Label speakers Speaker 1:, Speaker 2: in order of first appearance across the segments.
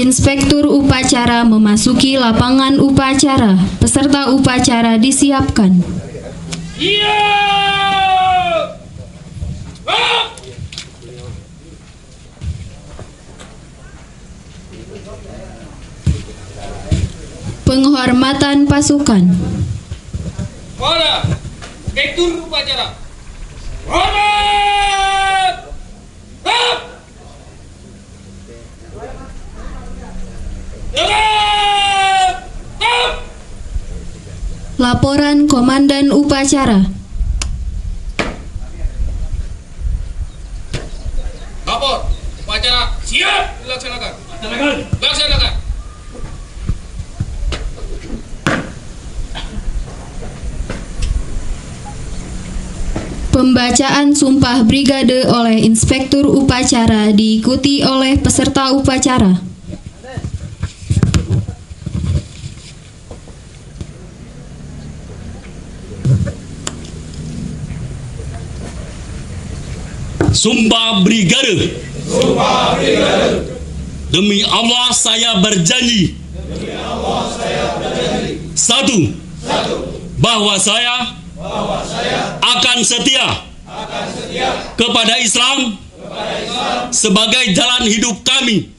Speaker 1: Inspektur upacara memasuki lapangan upacara. Peserta upacara disiapkan.
Speaker 2: Iya.
Speaker 1: Penghormatan pasukan.
Speaker 2: Pada inspektur upacara. Hormat. Stop.
Speaker 1: Laporan Komandan Upacara.
Speaker 2: Lapor upacara siap dilaksanakan. Laksanakan.
Speaker 1: Pembacaan Sumpah Brigade oleh Inspektur Upacara diikuti oleh peserta upacara.
Speaker 3: Sumpah Brigade.
Speaker 4: Sumpah Brigade.
Speaker 3: Demi Allah saya berjanji. Satu. Bahwa saya akan setia kepada Islam sebagai jalan hidup kami.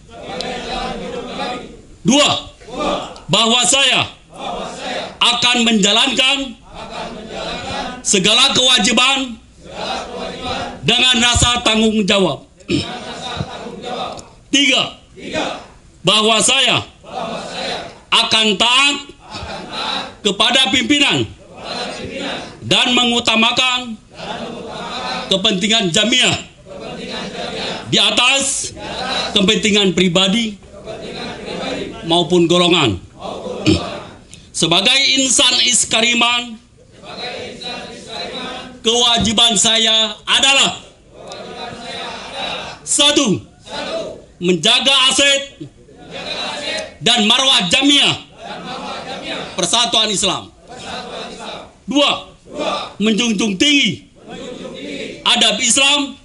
Speaker 3: Dua. Bahwa saya akan menjalankan segala kewajiban dengan rasa tanggung jawab. Tiga. Bahwa saya akan taat kepada pimpinan dan mengutamakan kepentingan jamiah di atas kepentingan pribadi maupun golongan. Sebagai insan iskariman, kewajiban saya adalah satu, menjaga aset dan marwah jamiah Persatuan Islam. Dua, menjunjung tinggi adab Islam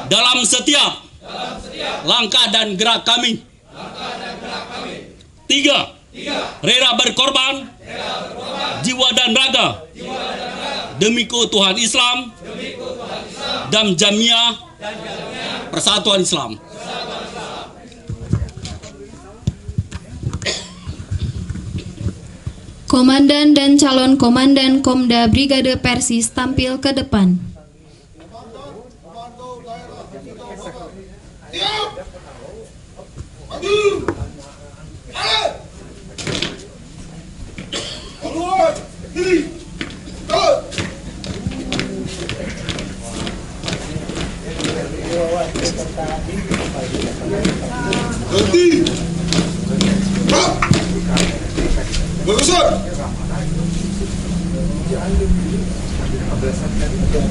Speaker 3: dalam setiap langkah dan gerak kami. Tiga, rela berkorban jiwa dan raga demi keutuhan Islam dan jamiah Persatuan Islam.
Speaker 1: Komandan dan calon komandan Komda Brigade Persis tampil ke depan.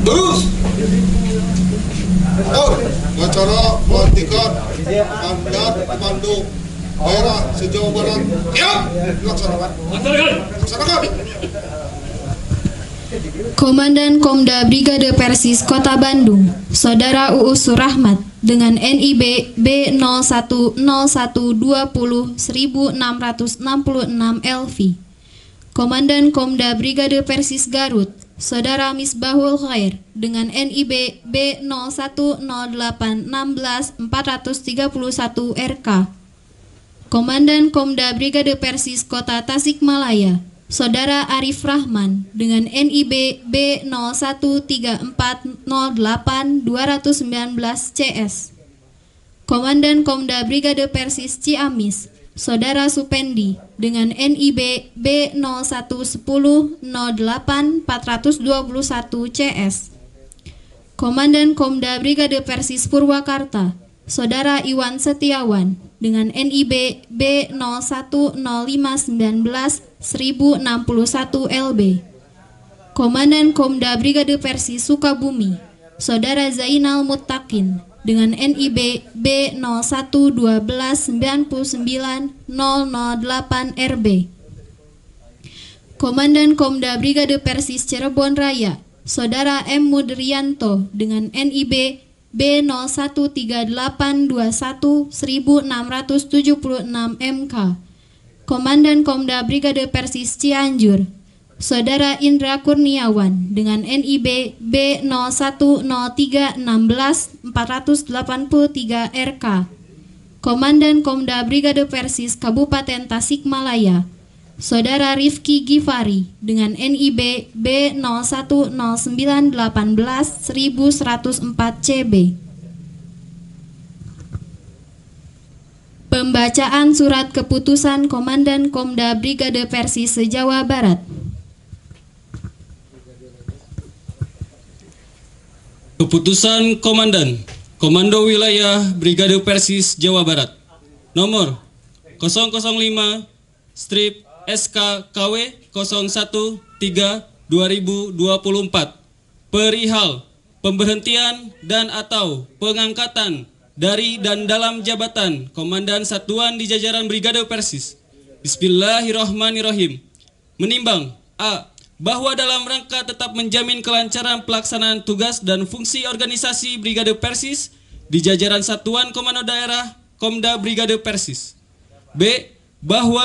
Speaker 4: Terus acara pelantikan mandat komando daerah sejauh barat dilaksanakan.
Speaker 1: Komandan Komda Brigade Persis Kota Bandung, Saudara Uus Surahmat dengan NIB B0101201666 LV. Komandan Komda Brigade Persis Garut, Saudara Misbahul Khair dengan NIB B0108161431 RK. Komandan Komda Brigade Persis Kota Tasikmalaya, Saudara Arif Rahman dengan NIB B013408-219 CS. Komandan Komda Brigade Persis Ciamis, Saudara Supendi dengan NIB B011008-421 CS. Komandan Komda Brigade Persis Purwakarta, Saudara Iwan Setiawan dengan NIB B010519-1061 LB. Komandan Komda Brigade Persis Sukabumi, Saudara Zainal Muttaqin dengan NIB B011299-008 RB. Komandan Komda Brigade Persis Cirebon Raya, Saudara M. Mudrianto dengan NIB B013821 MK. Komandan Komda Brigade Persis Cianjur, Saudara Indra Kurniawan dengan NIB B010316-483 RK. Komandan Komda Brigade Persis Kabupaten Tasikmalaya, Saudara Rifki Gifari dengan NIB B010918-1104 CB. Pembacaan surat keputusan Komandan Komda Brigade Persis se-Jawa Barat.
Speaker 3: Keputusan Komandan Komando Wilayah Brigade Persis Jawa Barat nomor 005 strip SKKW 01-3/2024 perihal pemberhentian dan atau pengangkatan dari dan dalam jabatan Komandan Satuan di jajaran Brigade Persis. Bismillahirrahmanirrahim. Menimbang A. Bahwa dalam rangka tetap menjamin kelancaran pelaksanaan tugas dan fungsi organisasi Brigade Persis di jajaran Satuan Komando Daerah Komda Brigade Persis. B. Bahwa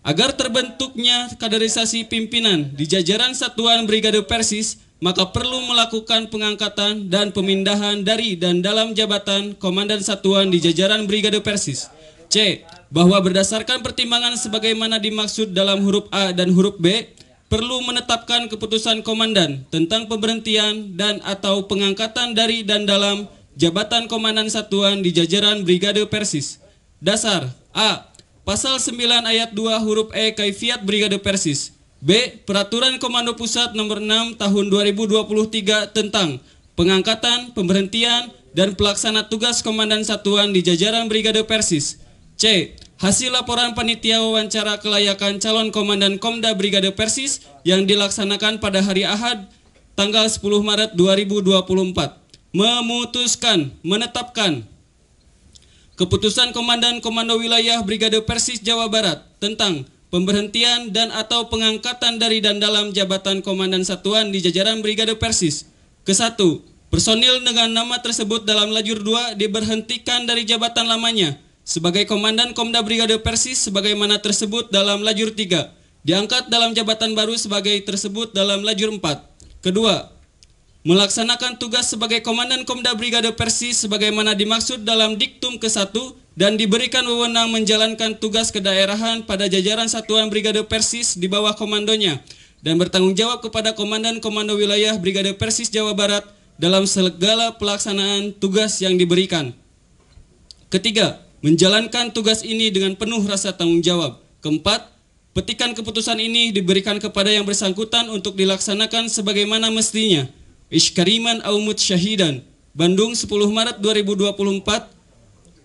Speaker 3: agar terbentuknya kaderisasi pimpinan di jajaran Satuan Brigade Persis, maka perlu melakukan pengangkatan dan pemindahan dari dan dalam jabatan Komandan Satuan di jajaran Brigade Persis. C. Bahwa berdasarkan pertimbangan sebagaimana dimaksud dalam huruf A dan huruf B, perlu menetapkan keputusan Komandan tentang pemberhentian dan atau pengangkatan dari dan dalam jabatan Komandan Satuan di jajaran Brigade Persis. Dasar A. Pasal 9 ayat 2 huruf E Kaifiat Brigade Persis. B. Peraturan Komando Pusat nomor 6 tahun 2023 tentang pengangkatan, pemberhentian, dan pelaksana tugas Komandan Satuan di jajaran Brigade Persis. C. Hasil laporan panitia wawancara kelayakan calon Komandan Komda Brigade Persis yang dilaksanakan pada hari Ahad tanggal 10 Maret 2024. Memutuskan, menetapkan keputusan Komandan Komando Wilayah Brigade Persis Jawa Barat tentang pemberhentian dan atau pengangkatan dari dan dalam jabatan Komandan Satuan di jajaran Brigade Persis. Ke-1. Personil dengan nama tersebut dalam lajur 2 diberhentikan dari jabatan lamanya sebagai Komandan Komda Brigade Persis sebagaimana tersebut dalam lajur 3. Diangkat dalam jabatan baru sebagai tersebut dalam lajur 4. Kedua, melaksanakan tugas sebagai Komandan Komda Brigade Persis sebagaimana dimaksud dalam diktum ke-1 dan diberikan wewenang menjalankan tugas kedaerahan pada jajaran Satuan Brigade Persis di bawah komandonya dan bertanggung jawab kepada Komandan Komando Wilayah Brigade Persis Jawa Barat dalam segala pelaksanaan tugas yang diberikan. Ketiga, menjalankan tugas ini dengan penuh rasa tanggung jawab. Keempat, petikan keputusan ini diberikan kepada yang bersangkutan untuk dilaksanakan sebagaimana mestinya. Iskariman Aumut Syahidan, Bandung 10 Maret 2024,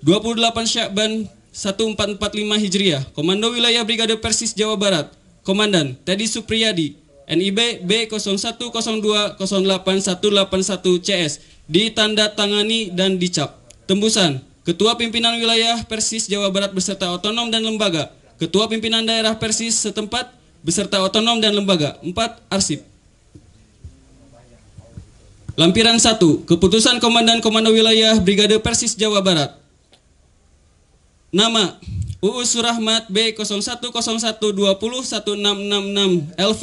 Speaker 3: 28 Syakban 1445 Hijriah. Komando Wilayah Brigade Persis Jawa Barat, Komandan Teddy Supriyadi, NIB B01020881 CS, ditanda-tangani dan dicap. Tembusan, Ketua Pimpinan Wilayah Persis Jawa Barat beserta otonom dan lembaga, Ketua Pimpinan Daerah Persis setempat beserta otonom dan lembaga. 4. Arsip. Lampiran 1. Keputusan Komandan Komando Wilayah Brigade Persis Jawa Barat. Nama Uus Surahmat B0101201666 LV.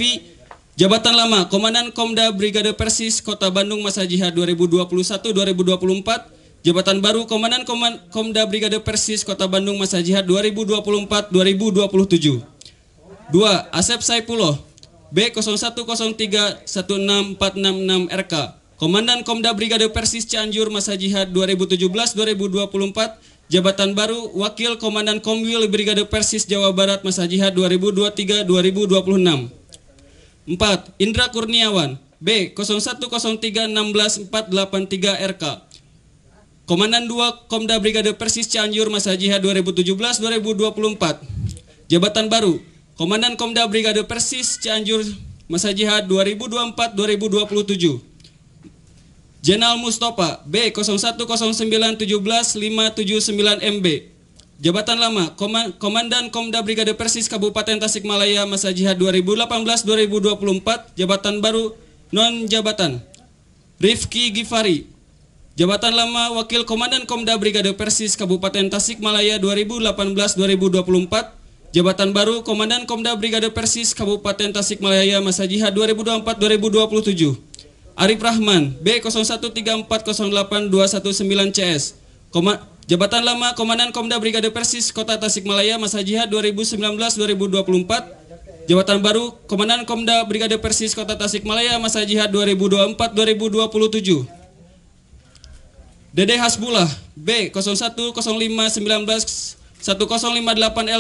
Speaker 3: Jabatan lama Komandan Komda Brigade Persis Kota Bandung masa jihad 2021-2024. Jabatan baru Komandan Komda Brigade Persis Kota Bandung masa jihad 2024-2027. 2. Asep Saipullah B01031646 RK. Komandan Komda Brigade Persis Cianjur masa jihad 2017-2024. Jabatan baru Wakil Komandan Komwil Brigade Persis Jawa Barat masa jihad 2023-2026. 4. Indra Kurniawan B01031648 RK. Komandan 2 Komda Brigade Persis Cianjur masa jihad 2017-2024. Jabatan baru Komandan Komda Brigade Persis Cianjur masa jihad 2024-2027. Jenal Mustafa B01091759 MB. Jabatan lama Komandan Komda Brigade Persis Kabupaten Tasikmalaya masa jihad 2018-2024. Jabatan baru non jabatan Rifki Gifari Jabatan lama Wakil Komandan Komda Brigade Persis Kabupaten Tasikmalaya 2018-2024. Jabatan baru Komandan Komda Brigade Persis Kabupaten Tasikmalaya masa jihad 2024-2027. Arif Rahman, B0134082119 CS. Jabatan lama Komandan Komda Brigade Persis Kota Tasikmalaya masa jihad 2019-2024. Jabatan baru Komandan Komda Brigade Persis Kota Tasikmalaya masa jihad 2024-2027. Dede Hasbullah, B0105191058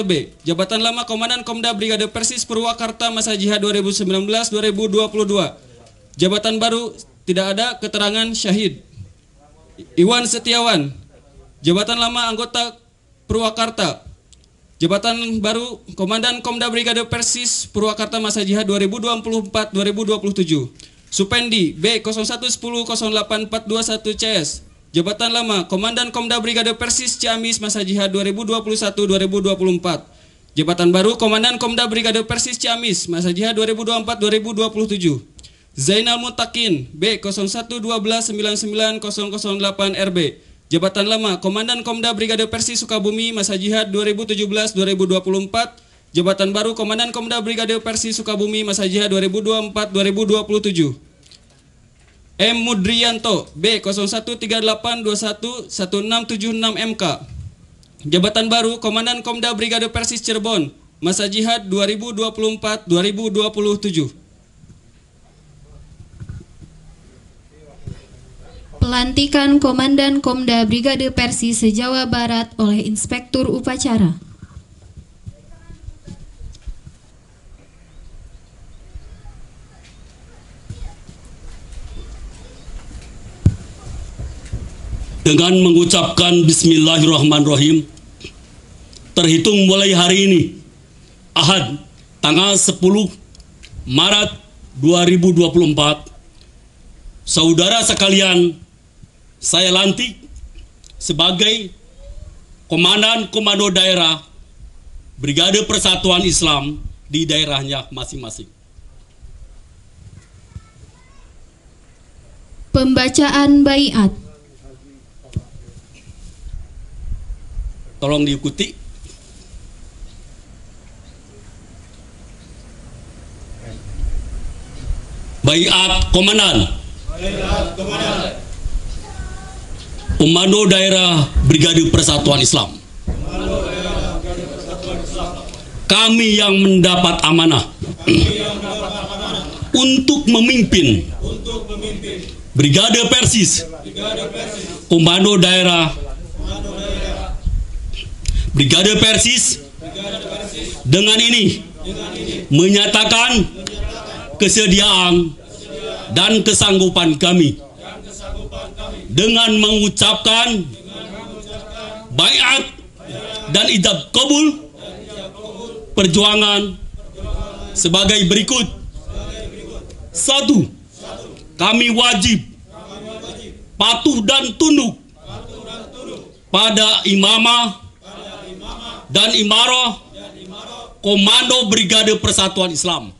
Speaker 3: LB. Jabatan lama Komandan Komda Brigade Persis Purwakarta masa jihad 2019-2022. Jabatan baru tidak ada keterangan syahid. Iwan Setiawan, jabatan lama anggota Purwakarta. Jabatan baru Komandan Komda Brigade Persis Purwakarta masa jihad 2024-2027. Supendi, B01100841 CS. Jabatan lama Komandan Komda Brigade Persis Ciamis masa jihad 2021-2024. Jabatan baru Komandan Komda Brigade Persis Ciamis masa jihad 2024-2027. Zainal Mutakin, B0112990008 RB. Jabatan lama Komandan Komda Brigade Persis Sukabumi masa jihad 2017-2024. Jabatan baru Komandan Komda Brigade Persis Sukabumi masa jihad 2024-2027. M. Mudrianto, B0138211676 MK. Jabatan baru Komandan Komda Brigade Persis Cirebon masa jihad 2024-2027.
Speaker 1: Pelantikan Komandan Komda Brigade Persis se-Jawa Barat oleh Inspektur Upacara.
Speaker 5: Dengan mengucapkan Bismillahirrahmanirrahim, terhitung mulai hari ini, Ahad, tanggal 10 Maret 2024, saudara sekalian, saya lantik sebagai Komandan Komando Daerah Brigade Persatuan Islam di daerahnya masing-masing.
Speaker 1: Pembacaan baiat.
Speaker 5: Tolong diikuti. Baiat Komandan. Komando Daerah Brigade Persatuan Islam. Kami yang mendapat amanah untuk memimpin Brigade Persis, Komando Daerah Brigade Persis, dengan ini menyatakan kesediaan dan kesanggupan kami dengan mengucapkan baiat dan ijab kabul perjuangan sebagai berikut. 1. Kami wajib patuh dan tunduk pada imamah dan imarah Komando Brigade Persatuan Islam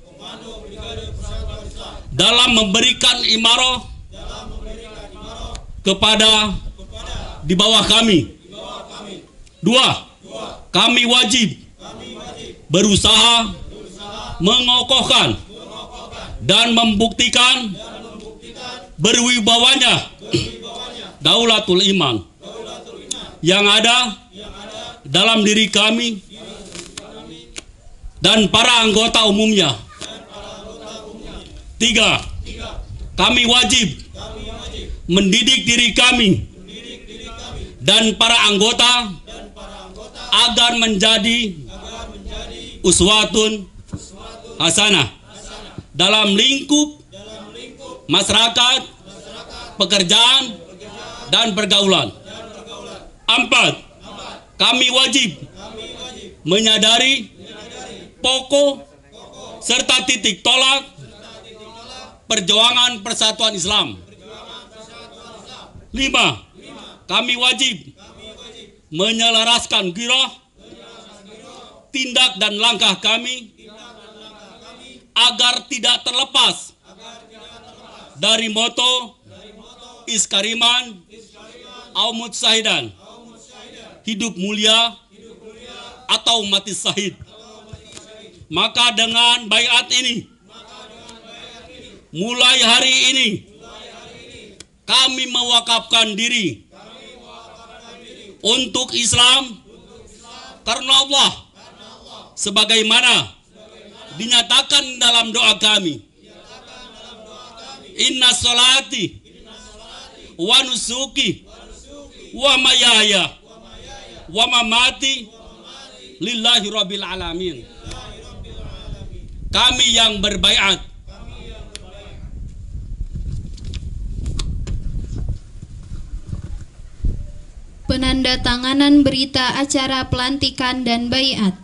Speaker 5: dalam memberikan imarah kepada di bawah kami. 2. Kami wajib berusaha mengokohkan dan membuktikan berwibawanya Daulatul Iman yang ada dalam diri kami dan para anggota umumnya. 3. Kami wajib mendidik diri kami dan para anggota agar menjadi uswatun hasanah dalam lingkup masyarakat, pekerjaan, dan pergaulan. 4. Kami wajib menyadari pokok serta titik tolak perjuangan persatuan Islam. 5. Kami wajib menyelaraskan giroh, tindak dan langkah kami agar tidak terlepas dari moto iskariman, aumut syahidan, hidup mulia atau mati syahid. Maka dengan baiat ini, mulai hari ini, kami mewakafkan diri untuk Islam karena Allah, sebagaimana dinyatakan dalam doa kami. Inna sholati wa nusuki wa mayaya wa mamati lillahi rabbil alamin. Kami yang berbaiat
Speaker 1: penandatanganan berita acara pelantikan dan baiat.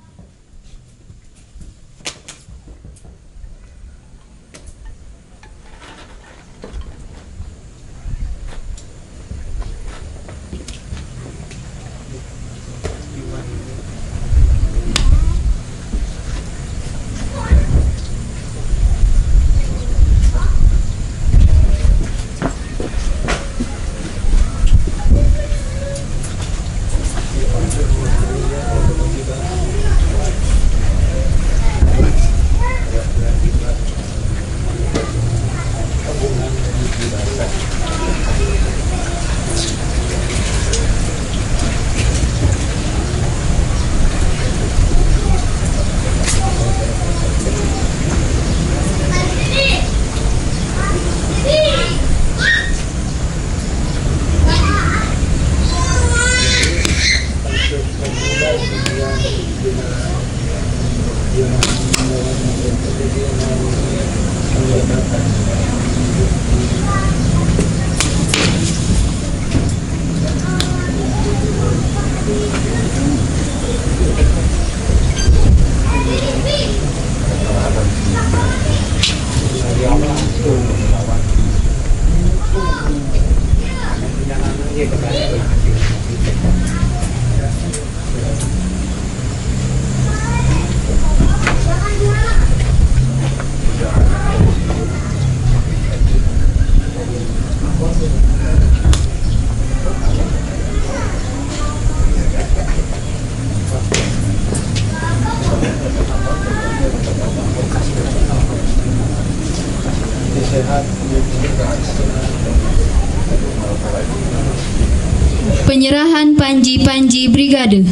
Speaker 1: Penyerahan panji-panji brigade.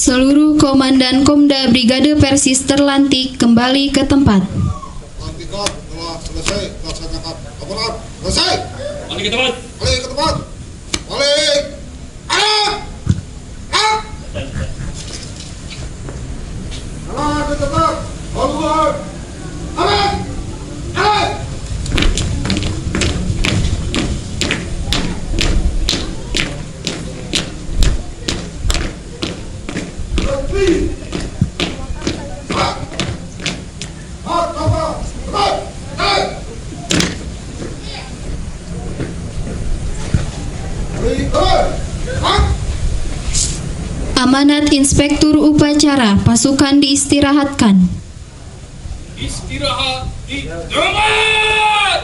Speaker 1: Seluruh komandan Komda Brigade Persis terlantik kembali ke tempat.
Speaker 4: Pelantikan telah selesai, laksanakan. Laporan selesai.
Speaker 5: balik ke tempat.
Speaker 4: Balik ke tempat. Balik. Alat. Alat. Alat ke tempat. Keluar. Alat. Alat.
Speaker 1: Amanat Inspektur Upacara, pasukan diistirahatkan.
Speaker 2: Istirahat di tempat.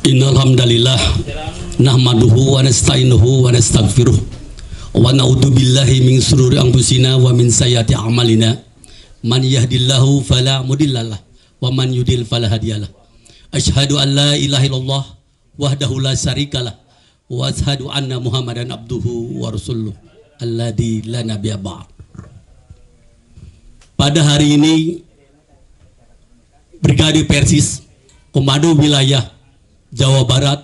Speaker 5: Innal hamdalillah nahmaduhu wa nasta'inuhu wa nastaghfiruh wa na'udzu billahi min shururi anfusina wa min sayyiati a'malina. Man yahdihillahu fala mudhillalah wa man yudhlil fala hadiyalah. Asyhadu an la ilaha illallah wahdahu la syarikalah wa asyhadu anna Muhammadan abduhu wa rasuluh alladzi la nabiyya ba'd. Pada hari ini Brigade Persis Komando Wilayah Jawa Barat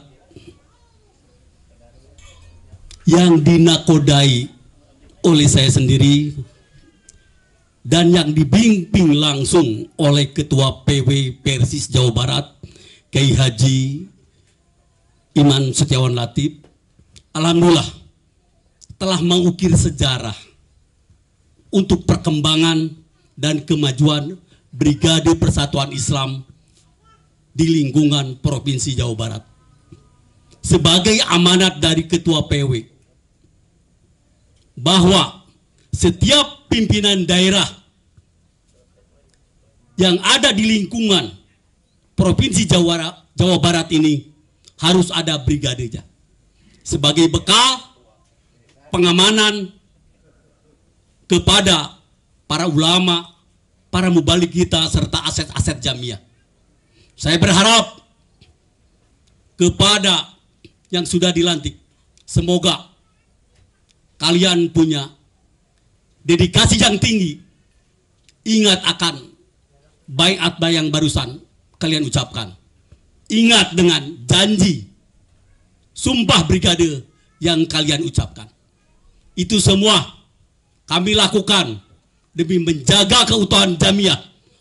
Speaker 5: yang dinakodai oleh saya sendiri dan yang dibimbing langsung oleh Ketua PW Persis Jawa Barat Kiai Haji Iman Setiawan Latif, alhamdulillah telah mengukir sejarah untuk perkembangan dan kemajuan Brigade Persatuan Islam di lingkungan Provinsi Jawa Barat. Sebagai amanat dari Ketua PW, bahwa setiap pimpinan daerah yang ada di lingkungan Provinsi Jawa Barat ini harus ada brigadenya sebagai bekal pengamanan kepada para ulama, para mubalik kita, serta aset-aset jamiah. Saya berharap kepada yang sudah dilantik, semoga kalian punya dedikasi yang tinggi. Ingat akan baiat yang barusan kalian ucapkan. Ingat dengan janji, sumpah brigade yang kalian ucapkan. Itu semua kami lakukan demi menjaga keutuhan jamiah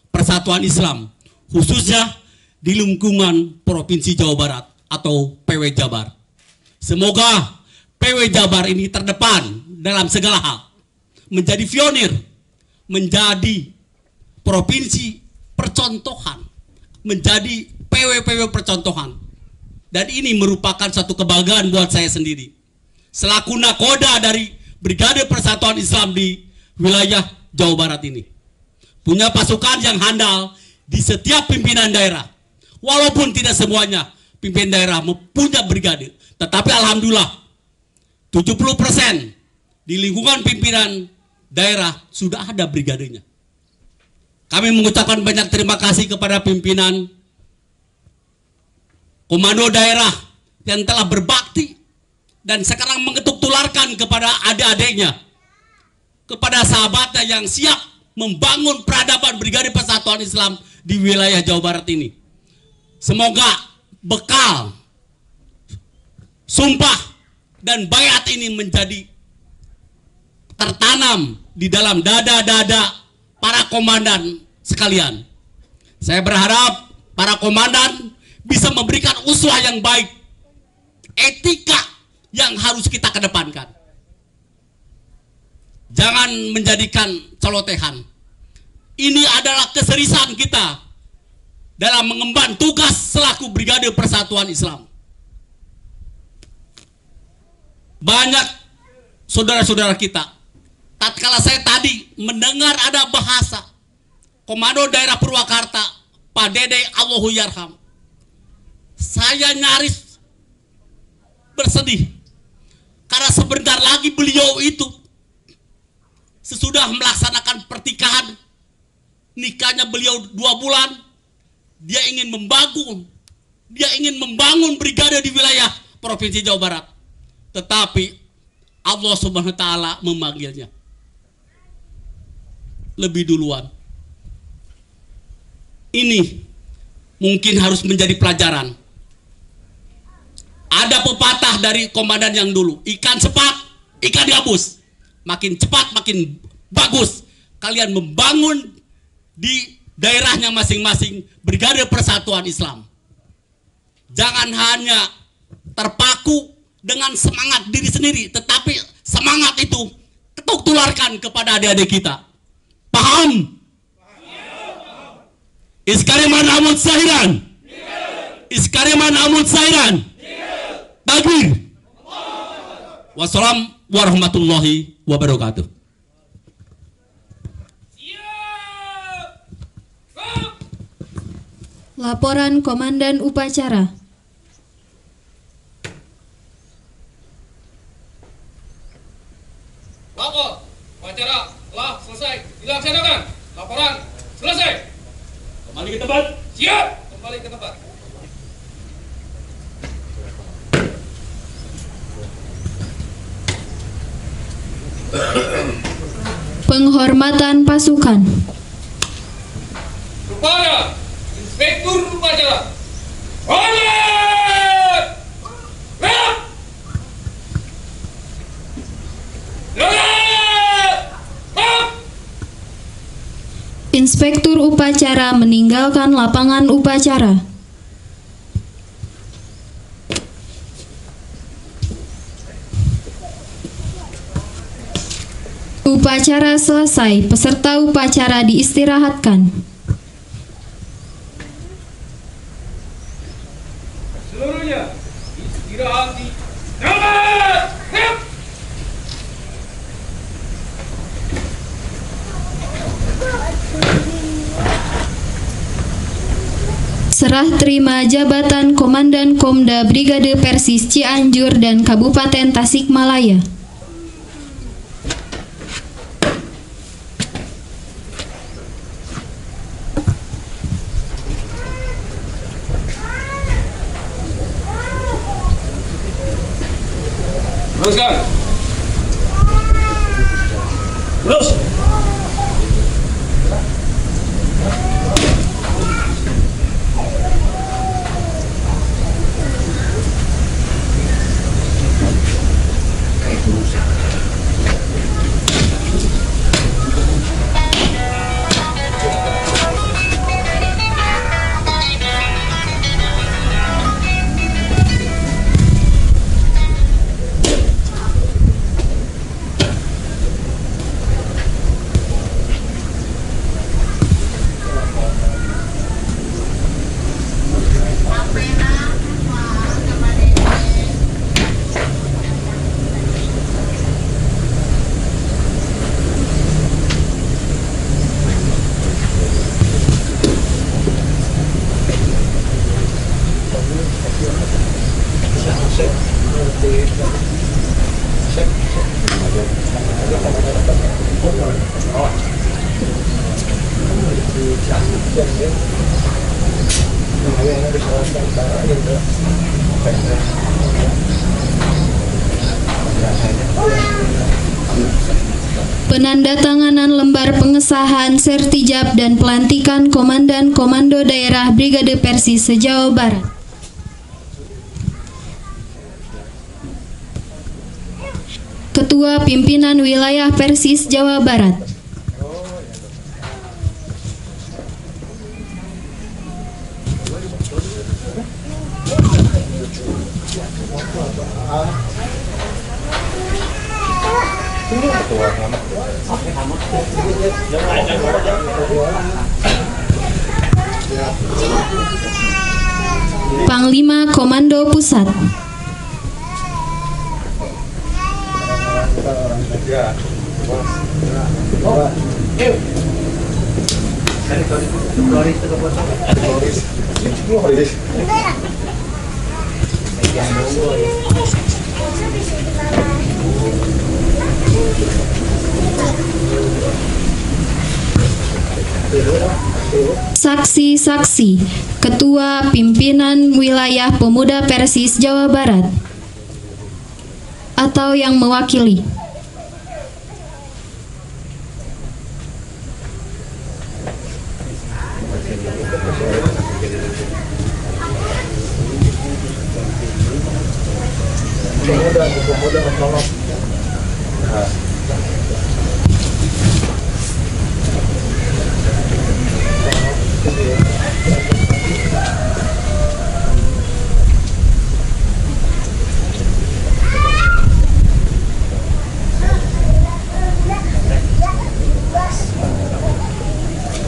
Speaker 5: Persatuan Islam, khususnya di lingkungan Provinsi Jawa Barat atau PW Jabar. Semoga PW Jabar ini terdepan dalam segala hal, menjadi pionir, menjadi provinsi percontohan, menjadi PW percontohan. Dan ini merupakan satu kebanggaan buat saya sendiri selaku nakoda dari Brigade Persatuan Islam di wilayah Jawa Barat ini. Punya pasukan yang handal di setiap pimpinan daerah. Walaupun tidak semuanya pimpinan daerah punya brigade, tetapi alhamdulillah 70% di lingkungan pimpinan daerah sudah ada brigadenya. Kami mengucapkan banyak terima kasih kepada pimpinan komando daerah yang telah berbakti dan sekarang mengetuk tularkan kepada adik-adiknya, kepada sahabatnya yang siap membangun peradaban Brigade Persatuan Islam di wilayah Jawa Barat ini. Semoga bekal, sumpah, dan baiat ini menjadi tertanam di dalam dada-dada para komandan sekalian. Saya berharap para komandan bisa memberikan uswah yang baik, etika yang harus kita kedepankan. Jangan menjadikan celotehan. Ini adalah keseriusan kita dalam mengemban tugas selaku Brigade Persatuan Islam. Banyak saudara-saudara kita, tatkala saya tadi mendengar ada bahasa Komando Daerah Purwakarta, Pak Dede Allahu Yarham, saya nyaris bersedih karena sebentar lagi beliau itu sesudah melaksanakan pertikahan, nikahnya beliau 2 bulan, dia ingin membangun brigade di wilayah Provinsi Jawa Barat. Tetapi Allah Subhanahu wa taala memanggilnya lebih duluan. Ini mungkin harus menjadi pelajaran. Ada pepatah dari komandan yang dulu, ikan cepat, ikan gabus. Makin cepat, makin bagus. Kalian membangun di daerahnya masing-masing Brigade Persatuan Islam. Jangan hanya terpaku dengan semangat diri sendiri, tetapi semangat itu ketuk tularkan kepada adik-adik kita. Paham? Iskariman amut sahiran. Iskariman amut sahiran. Takbir. Wassalam warahmatullahi wabarakatuh.
Speaker 1: Laporan Komandan Upacara.
Speaker 2: Lapor, upacara telah selesai dilaksanakan. Laporan selesai.
Speaker 5: Kembali ke tempat.
Speaker 2: Siap, kembali ke tempat.
Speaker 1: Penghormatan pasukan.
Speaker 2: Kepada Inspektur Upacara. Hormat! Siap!
Speaker 1: Inspektur Upacara meninggalkan lapangan upacara. Upacara selesai, peserta upacara diistirahatkan.
Speaker 2: Seluruhnya istirahat di tempat. Siap.
Speaker 1: Serah terima jabatan Komandan Komda Brigade Persis Cianjur dan Kabupaten Tasikmalaya.
Speaker 2: Teruskan. Terus.
Speaker 1: Penandatanganan lembar pengesahan sertijab dan pelantikan Komandan Komando Daerah Brigade Persis se-Jawa Barat. Ketua Pimpinan Wilayah Persis Jawa Barat. Panglima Komando Pusat. Saksi-saksi, Ketua Pimpinan Wilayah Pemuda Persis Jawa Barat atau yang mewakili.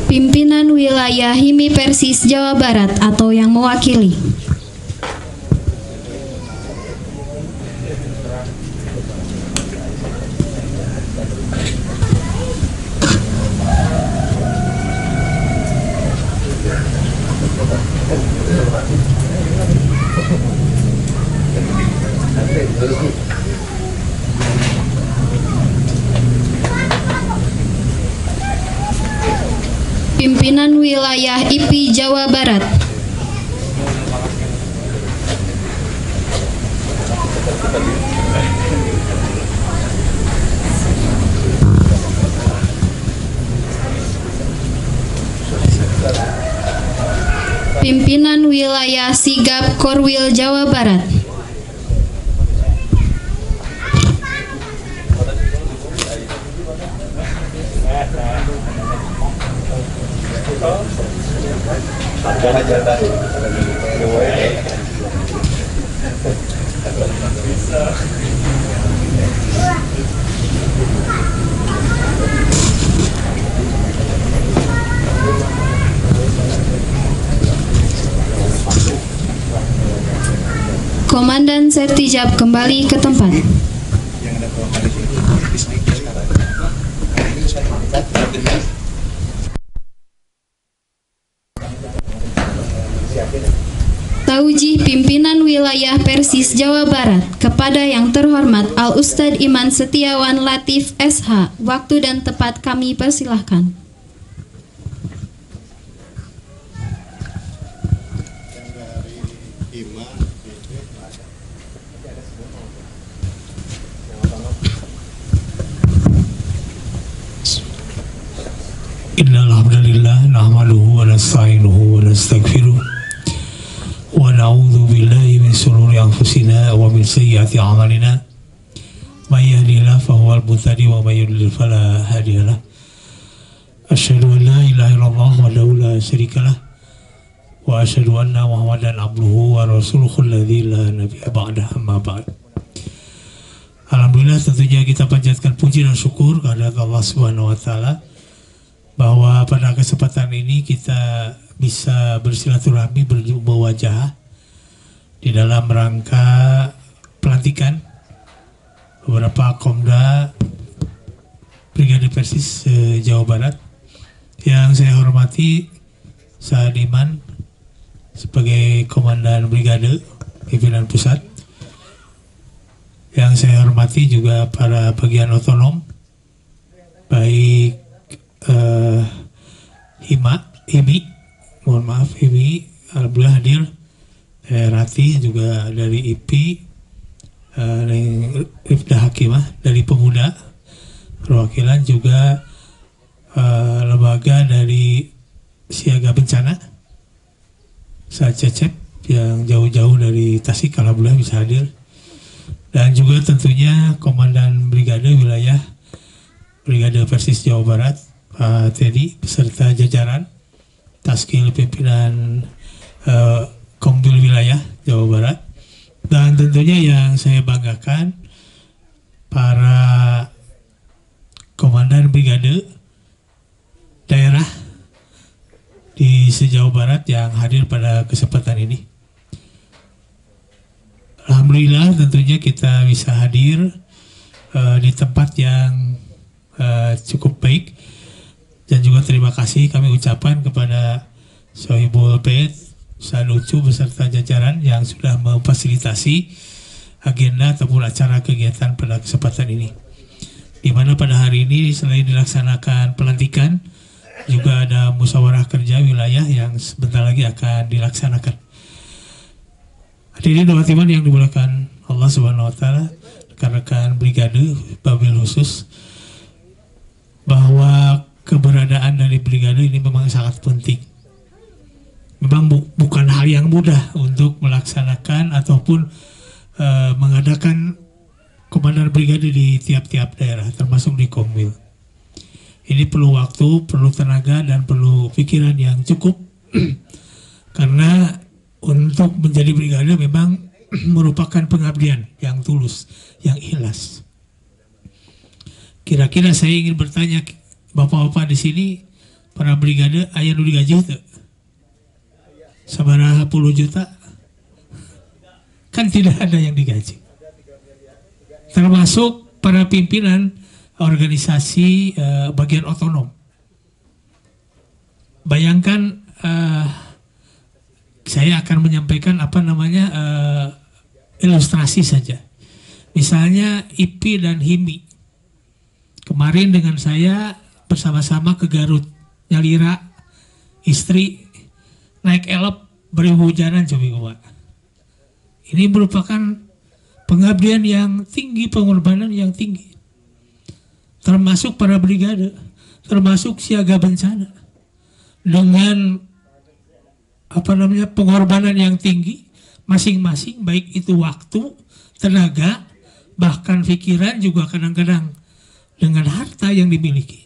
Speaker 1: Pimpinan Wilayah HIMI Persis Jawa Barat atau yang mewakili. Pimpinan Wilayah IPI Jawa Barat. Pimpinan Wilayah Sigap Korwil Jawa Barat. Komandan Sertijab kembali ke tempat. Taujih pimpinan wilayah Persis Jawa Barat kepada yang terhormat Al Ustadz Iman Setiawan Latif SH. Waktu dan tempat kami persilahkan.
Speaker 6: Innal hamdalillah nahmaduhu wa nasta'inuhu wa nastaghfiruh wa na'udzu billahi min shururi anfusina wa min sayyiati a'malina may yahdihillahu fahuwal muhtadi wa may yudlil fala hadiyalah. Asyhadu an la ilaha illallah wahdahu la syarikalah wa asyhadu anna Muhammadan abduhu wa rasuluhu alladzi la nabiyya ba'dahu amma ba'd. Alhamdulillah, tentunya kita panjatkan puji dan syukur kepada Allah Subhanahu wa taala bahwa pada kesempatan ini kita bisa bersilaturahmi berjumpa wajah di dalam rangka pelantikan beberapa Komda Brigade Persis Jawa Barat. Yang saya hormati Saat Iman sebagai Komandan Brigade Pimpinan Pusat. Yang saya hormati juga para bagian otonom, baik Himi, mohon maaf Himi, alhamdulillah hadir, Rati juga dari IP, Rifda Hakimah dari Pemuda, perwakilan juga lembaga dari Siaga Bencana, Saat Cecep yang jauh-jauh dari Tasik, alhamdulillah bisa hadir, dan juga tentunya Komandan Brigade Wilayah Brigade Persis Jawa Barat, Pak Teddy beserta jajaran Taskil Pimpinan Kombil Wilayah Jawa Barat, dan tentunya yang saya banggakan para Komandan Brigade daerah di se-Jawa Barat yang hadir pada kesempatan ini. Alhamdulillah tentunya kita bisa hadir di tempat yang cukup baik. Dan juga terima kasih kami ucapkan kepada Sohibul Bait, Ustaz Ucu beserta jajaran yang sudah memfasilitasi agenda ataupun acara kegiatan pada kesempatan ini. Di mana pada hari ini selain dilaksanakan pelantikan, juga ada musyawarah kerja wilayah yang sebentar lagi akan dilaksanakan. Hadirin dan hadirat yang dimuliakan Allah Subhanahu wa taala, rekan-rekan brigade Babil khusus, bahwa keberadaan dari brigade ini memang sangat penting. Memang bukan hal yang mudah untuk melaksanakan ataupun mengadakan komandan brigade di tiap-tiap daerah, termasuk di Komwil. Ini perlu waktu, perlu tenaga, dan perlu pikiran yang cukup. Karena untuk menjadi brigade memang merupakan pengabdian yang tulus, yang ikhlas. Kira-kira saya ingin bertanya, bapak-bapak di sini, para brigade, aya nu digaji teu? Sabaraha 10 juta? Kan tidak ada yang digaji. Termasuk para pimpinan organisasi bagian otonom. Bayangkan, saya akan menyampaikan ilustrasi saja. Misalnya IP dan HIMI. Kemarin dengan saya bersama-sama ke Garut, nyalira istri naik elop berhujanan coba. Ini merupakan pengabdian yang tinggi, pengorbanan yang tinggi. Termasuk para brigade, termasuk siaga bencana. Dengan pengorbanan yang tinggi masing-masing, baik itu waktu, tenaga, bahkan pikiran, juga kadang-kadang dengan harta yang dimiliki.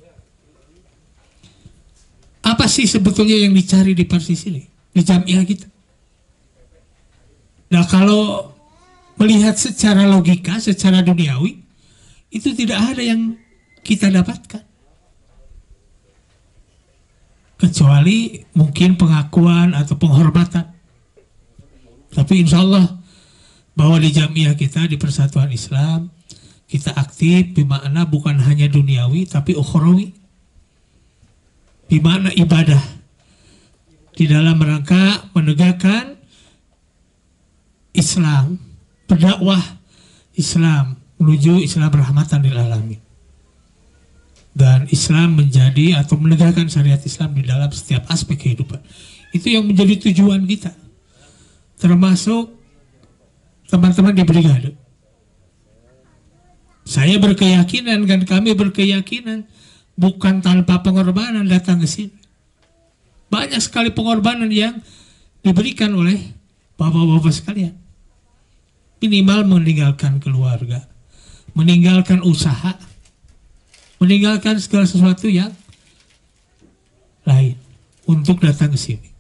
Speaker 6: Apa sih sebetulnya yang dicari di Persis ini, di jamiah kita? Nah, kalau melihat secara logika, secara duniawi, itu tidak ada yang kita dapatkan, kecuali mungkin pengakuan atau penghormatan. Tapi insya Allah bahwa di jamiah kita, di Persatuan Islam, kita aktif bermakna bukan hanya duniawi tapi ukhrawi, bermakna ibadah di dalam rangka menegakkan Islam, berdakwah Islam menuju Islam rahmatan lil alamin. Dan Islam menjadi atau menegakkan syariat Islam di dalam setiap aspek kehidupan. Itu yang menjadi tujuan kita. Termasuk teman-teman di brigade. Saya berkeyakinan dan kami berkeyakinan bukan tanpa pengorbanan datang ke sini. Banyak sekali pengorbanan yang diberikan oleh bapak-bapak sekalian. Minimal meninggalkan keluarga, meninggalkan usaha, meninggalkan segala sesuatu yang lain untuk datang ke sini.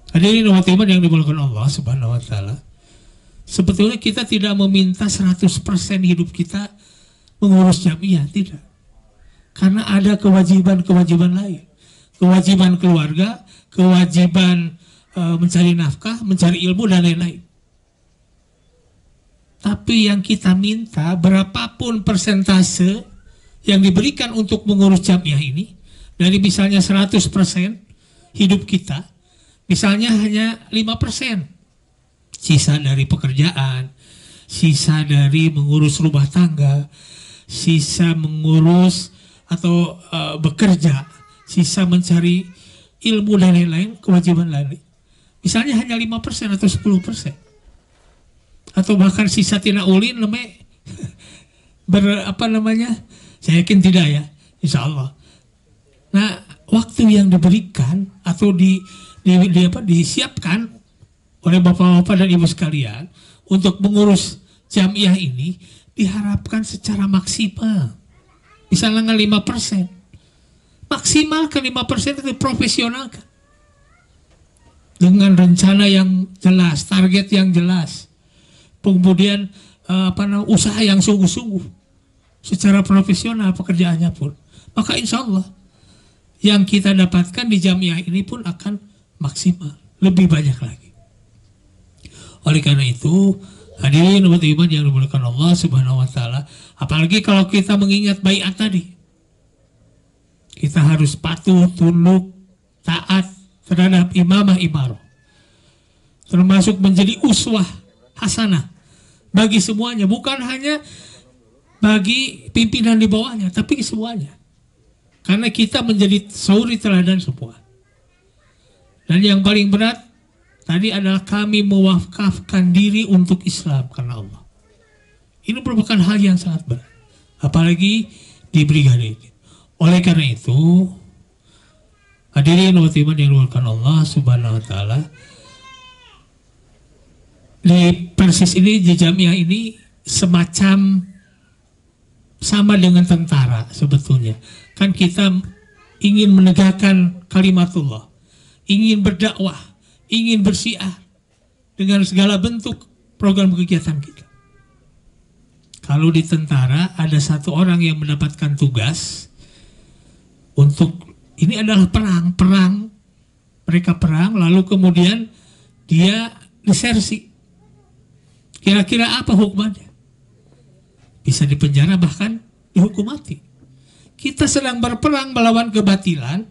Speaker 6: Hadirin teman yang dimuliakan Allah Subhanahu wa taala. Sebetulnya kita tidak meminta 100% hidup kita mengurus jamiah, tidak. Karena ada kewajiban-kewajiban lain. Kewajiban keluarga, kewajiban mencari nafkah, mencari ilmu dan lain-lain. Tapi yang kita minta berapapun persentase yang diberikan untuk mengurus jamiah ini, dari misalnya 100% hidup kita, misalnya hanya 5%, sisa dari pekerjaan, sisa dari mengurus rumah tangga, sisa mengurus atau bekerja, sisa mencari ilmu dan lain-lain, kewajiban lain. Misalnya hanya 5% atau 10%. Atau bahkan sisa tina ulin leme saya yakin tidak ya, insya Allah. Nah, waktu yang diberikan atau disiapkan oleh bapak-bapak dan ibu sekalian untuk mengurus jamiah ini diharapkan secara maksimal. Misalnya 5%. Maksimal ke 5% itu profesionalkan. Dengan rencana yang jelas, target yang jelas. Kemudian usaha yang sungguh-sungguh. Secara profesional pekerjaannya pun, maka insya Allah yang kita dapatkan di jamiah ini pun akan maksimal, lebih banyak lagi. Oleh karena itu, hadirin umat iman yang dimuliakan Allah Subhanahu wa taala, apalagi kalau kita mengingat baiat tadi, kita harus patuh, tunduk, taat terhadap imamah imarah, termasuk menjadi uswah hasanah bagi semuanya, bukan hanya bagi pimpinan di bawahnya, tapi semuanya. Karena kita menjadi suri teladan semua. Dan yang paling berat tadi adalah kami mewakafkan diri untuk Islam karena Allah. Ini merupakan hal yang sangat berat, apalagi di brigade ini. Oleh karena itu, hadirin umat iman yang dimuliakan Allah Subhanahu wa taala, di Persis ini, di jamiah ini semacam sama dengan tentara sebetulnya. Kan kita ingin menegakkan kalimatullah, ingin berdakwah, ingin bersiar dengan segala bentuk program kegiatan kita. Kalau di tentara ada satu orang yang mendapatkan tugas untuk, ini adalah perang, mereka perang lalu kemudian dia disersi. Kira-kira apa hukumannya? Bisa dipenjara, bahkan dihukum mati. Kita sedang berperang melawan kebatilan,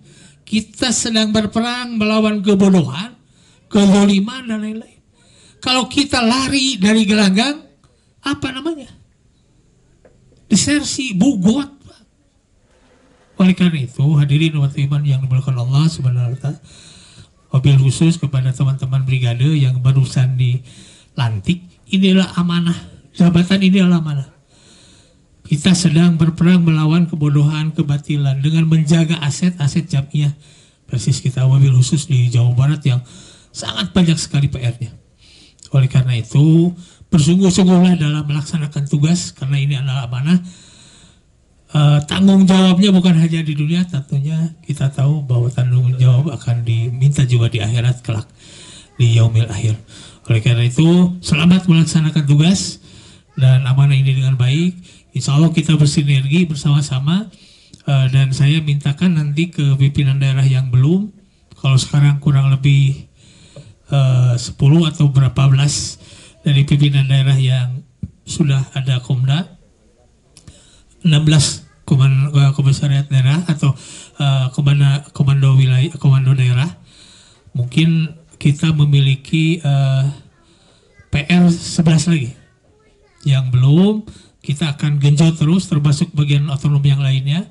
Speaker 6: kita sedang berperang melawan kebodohan, kezaliman dan lain-lain. Kalau kita lari dari gelanggang, apa namanya? Disersi, bugot. Oleh karena itu, hadirin umat iman yang dimuliakan Allah Subhanahu wa taala, wabil khusus kepada teman-teman brigade yang barusan dilantik, inilah amanah, jabatan ini adalah amanah. Kita sedang berperang melawan kebodohan, kebatilan dengan menjaga aset-aset jamiah Persis kita, wabil khusus di Jawa Barat yang sangat banyak sekali PR-nya. Oleh karena itu, bersungguh-sungguhlah dalam melaksanakan tugas karena ini adalah amanah. Tanggung jawabnya bukan hanya di dunia, tentunya kita tahu bahwa tanggung jawab akan diminta juga di akhirat kelak, di yaumil akhir. Oleh karena itu, selamat melaksanakan tugas dan amanah ini dengan baik. Insya Allah kita bersinergi bersama-sama, dan saya mintakan nanti ke pimpinan daerah yang belum, kalau sekarang kurang lebih 10 atau berapa belas dari pimpinan daerah yang sudah ada Komda, 16 komisariat daerah atau komando wilayah, komando daerah. Mungkin kita memiliki PR 11 lagi yang belum, kita akan genjot terus, termasuk bagian otonom yang lainnya.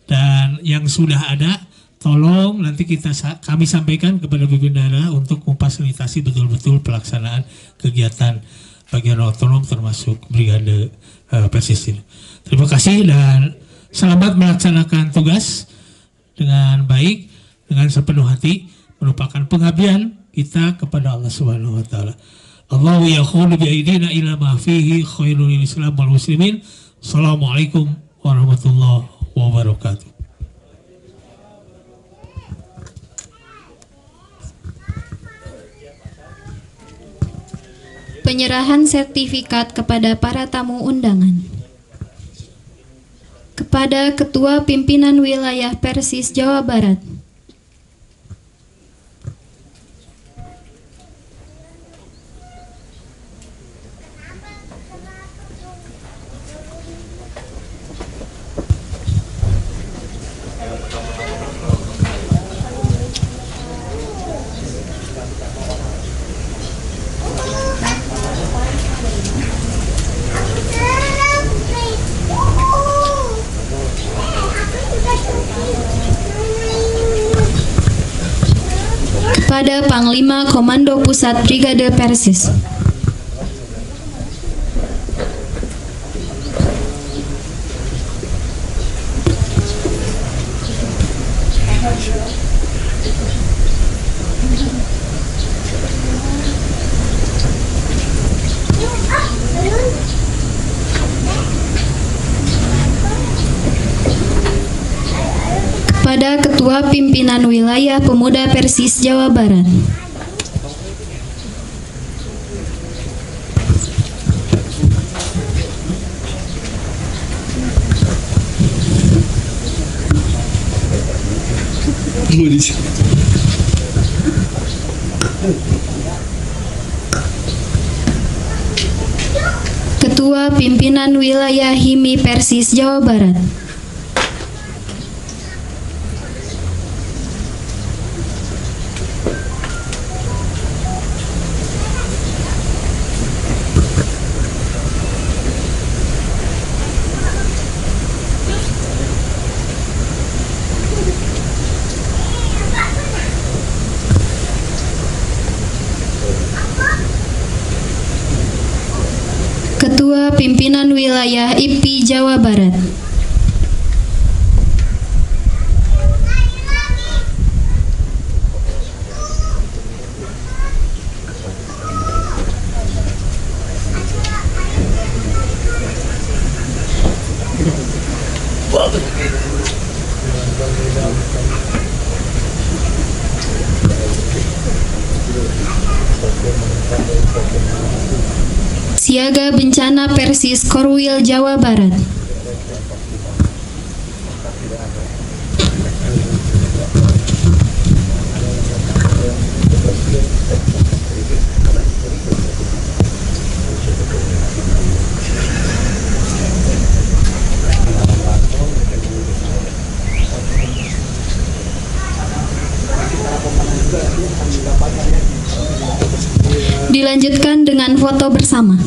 Speaker 6: Dan yang sudah ada, tolong nanti kami sampaikan kepada pimpinan daerah untuk memfasilitasi betul-betul pelaksanaan kegiatan bagian otonom termasuk brigade Persis ini. Terima kasih dan selamat melaksanakan tugas dengan baik, dengan sepenuh hati, merupakan pengabdian kita kepada Allah Subhanahu wa taala. Allahu yaqulu bi aidina ila ma fihi khairul Islam wal muslimin. Assalamualaikum warahmatullahi wabarakatuh.
Speaker 1: Penyerahan sertifikat kepada para tamu undangan. Kepada Ketua Pimpinan Wilayah Persis Jawa Barat. Pada Panglima Komando Pusat Brigade Persis. Pada Ketua Pimpinan Wilayah Pemuda Persis Jawa Barat. Ketua Pimpinan Wilayah HIMI Persis Jawa Barat. Ketua Pimpinan Wilayah IPI Jawa Barat. Siaga Bencana Persis Korwil Jawa Barat. Dilanjutkan dengan foto bersama.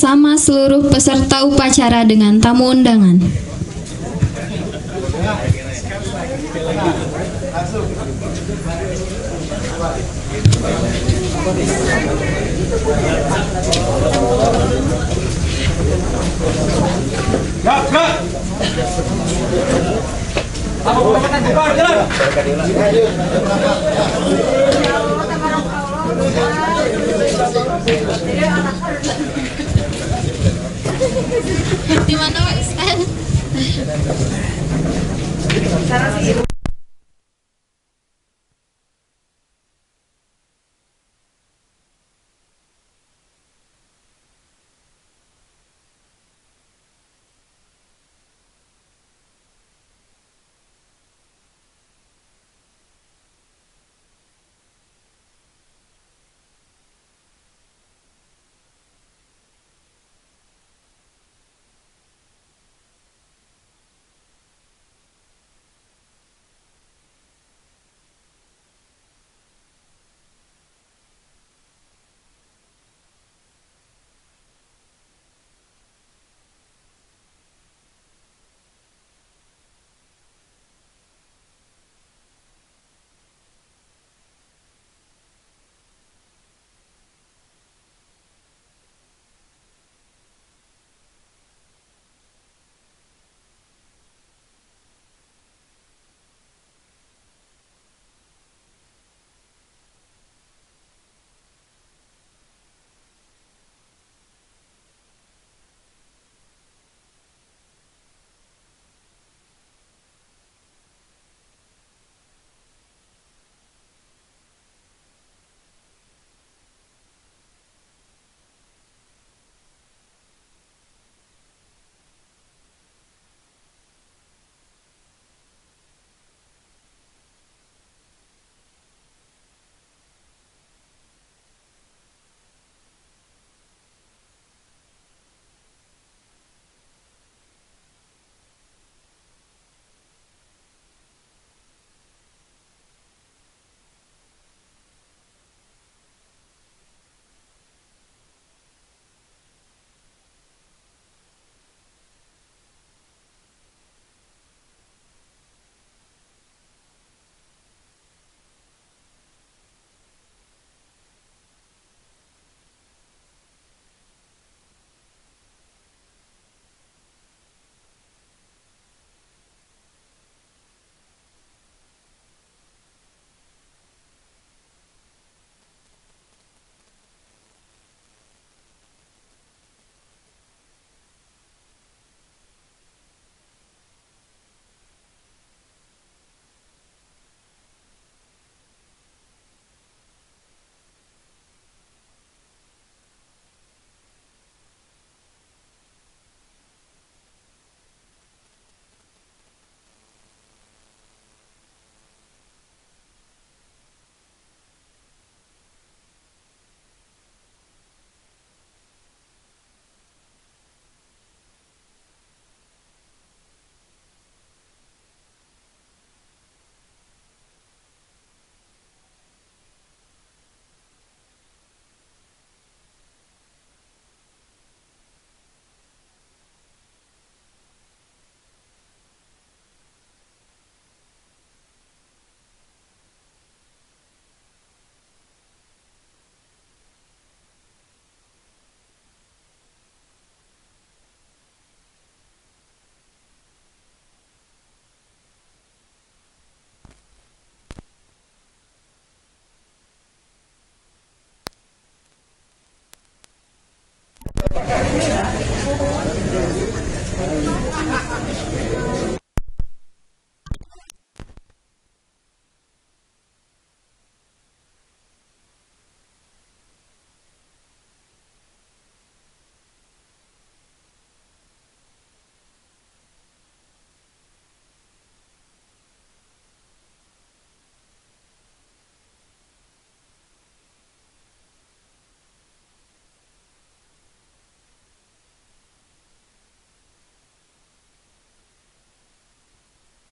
Speaker 1: bersama seluruh peserta upacara dengan tamu undangan.
Speaker 2: Gerak. Apa pengamatan bubar, jalan.
Speaker 1: Di mana Pak Ustaz?